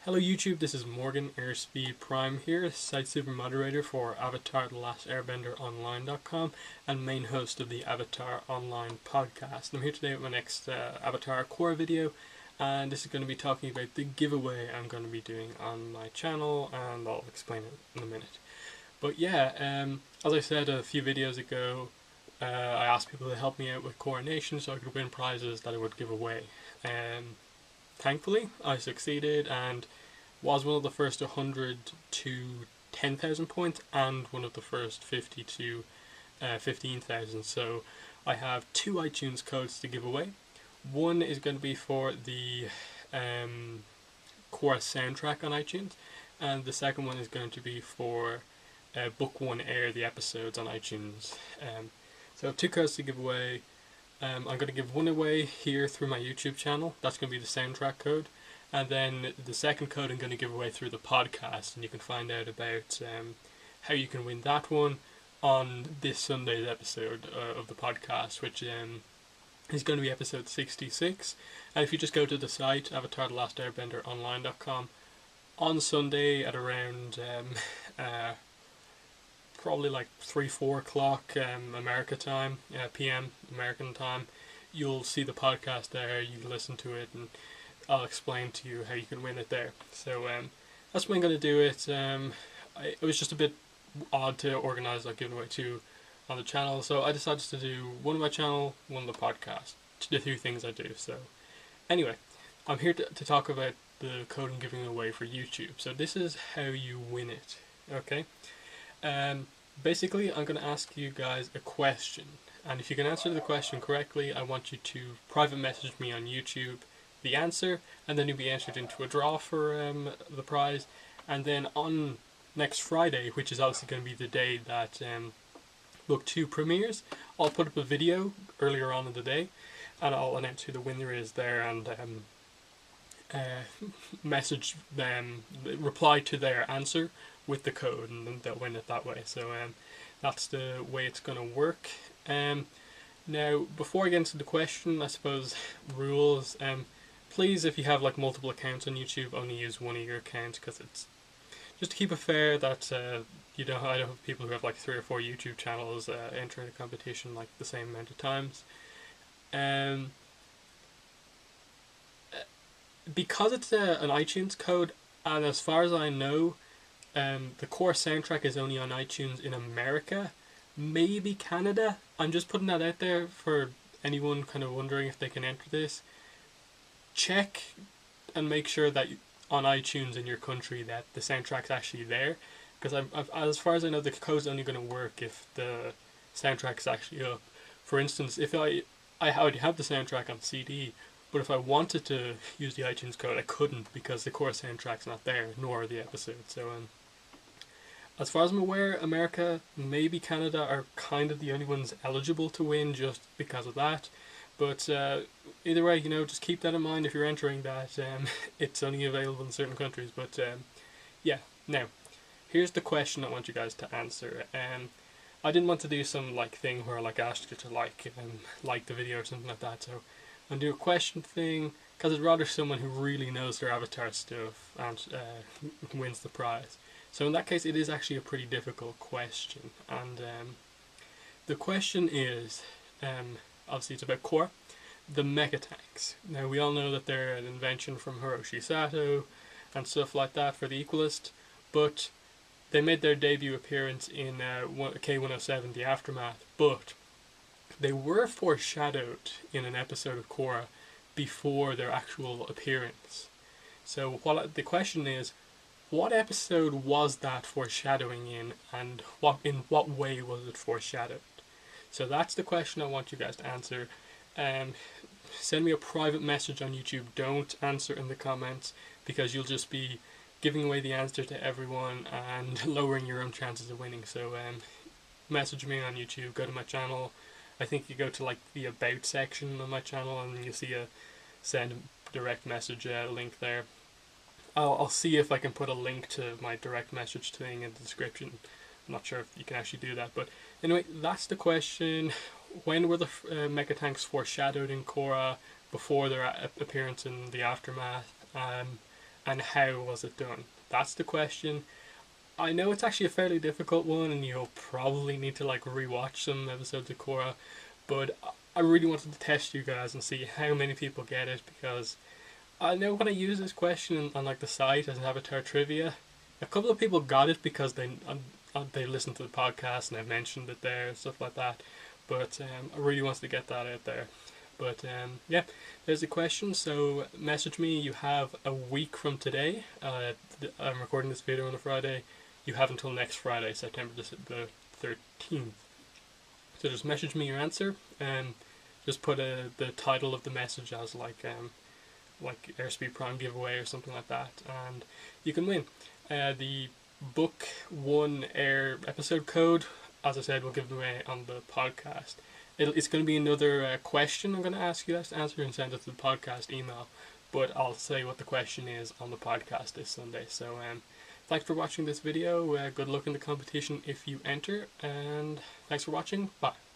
Hello YouTube, this is Morgan, AirspeedPrime here, site super moderator for Avatar The Last Airbender Online.com and main host of the Avatar Online podcast. I'm here today with my next Avatar Korra video, and this is going to be talking about the giveaway I'm going to be doing on my channel, and I'll explain it in a minute. But yeah, as I said a few videos ago, I asked people to help me out with Korra Nation so I could win prizes that I would give away. Thankfully, I succeeded and was one of the first 100 to 10,000 points and one of the first 50 to 15,000. So I have two iTunes codes to give away. One is going to be for the Korra soundtrack on iTunes, and the second one is going to be for Book 1 Air, the episodes on iTunes. So I have two codes to give away. I'm going to give one away here through my YouTube channel. That's going to be the soundtrack code. And then the second code I'm going to give away through the podcast. And you can find out about how you can win that one on this Sunday's episode of the podcast, which is going to be episode 66. And if you just go to the site, AvatarTheLastAirbenderOnline.com, on Sunday at around probably like 3-4 o'clock America time, PM American time, you'll see the podcast there. You can listen to it and I'll explain to you how you can win it there. So that's when I'm going to do it. It was just a bit odd to organise like giving away two on the channel, so I decided to do one on my channel, one on the podcast, the two things I do. So anyway, I'm here to talk about the code I'm giving away for YouTube. So this is how you win it, okay? Basically, I'm going to ask you guys a question, and if you can answer the question correctly, I want you to private message me on YouTube the answer, and then you'll be entered into a draw for the prize. And then on next Friday, which is obviously going to be the day that Book 2 premieres, I'll put up a video earlier on in the day, and I'll announce who the winner is there, and message them, reply to their answer with the code, and they'll win it that way. So that's the way it's going to work. Now, before I get into the question, I suppose rules. Please, if you have like multiple accounts on YouTube, only use one of your accounts, because it's just to keep it fair that I don't have people who have like 3 or 4 YouTube channels entering a competition like the same amount of times. Because it's an iTunes code, and as far as I know, the core soundtrack is only on iTunes in America, maybe Canada. I'm just putting that out there for anyone kind of wondering if they can enter this. Check and make sure that on iTunes in your country that the soundtrack's actually there, because as far as I know, the code's only going to work if the soundtrack's actually up. For instance, if I already have the soundtrack on CD, but if I wanted to use the iTunes code, I couldn't, because the core soundtrack's not there, nor the episode. So as far as I'm aware, America, maybe Canada, are kind of the only ones eligible to win just because of that. But either way, just keep that in mind if you're entering that. It's only available in certain countries. But yeah, now, here's the question I want you guys to answer. I didn't want to do some thing where I asked you to like the video or something like that. So I'm going to do a question thing, because I'd rather someone who really knows their Avatar stuff and wins the prize. So in that case, it is actually a pretty difficult question. And the question is, obviously it's about Korra, the mecha tanks. Now we all know that they're an invention from Hiroshi Sato and stuff like that for the Equalist, but they made their debut appearance in K-107, The Aftermath, but they were foreshadowed in an episode of Korra before their actual appearance. So the question is, what episode was that foreshadowing in, and in what way was it foreshadowed? So that's the question I want you guys to answer. Send me a private message on YouTube. Don't answer in the comments, because you'll just be giving away the answer to everyone and lowering your own chances of winning. So message me on YouTube, go to my channel. I think you go to the About section on my channel, and you'll see a send direct message link there. I'll see if I can put a link to my direct message thing in the description. I'm not sure if you can actually do that, but anyway, that's the question. When were the mecha tanks foreshadowed in Korra before their appearance in the Aftermath? and how was it done? That's the question. I know it's actually a fairly difficult one, and you'll probably need to like rewatch some episodes of Korra, but I really wanted to test you guys and see how many people get it, because I know when I use this question on like the site as an Avatar trivia, a couple of people got it because they listened to the podcast and I mentioned it there and stuff like that. But I really wanted to get that out there. But yeah, there's the question. So message me. You have a week from today. I'm recording this video on a Friday. You have until next Friday, September the 13th. So just message me your answer and just put the title of the message as like AirspeedPrime giveaway or something like that, and you can win. The book 1 air episode code, as I said, we'll give it away on the podcast. It's going to be another question I'm going to ask you guys to answer and send it to the podcast email, but I'll say what the question is on the podcast this Sunday. So thanks for watching this video. Good luck in the competition if you enter, and thanks for watching. Bye.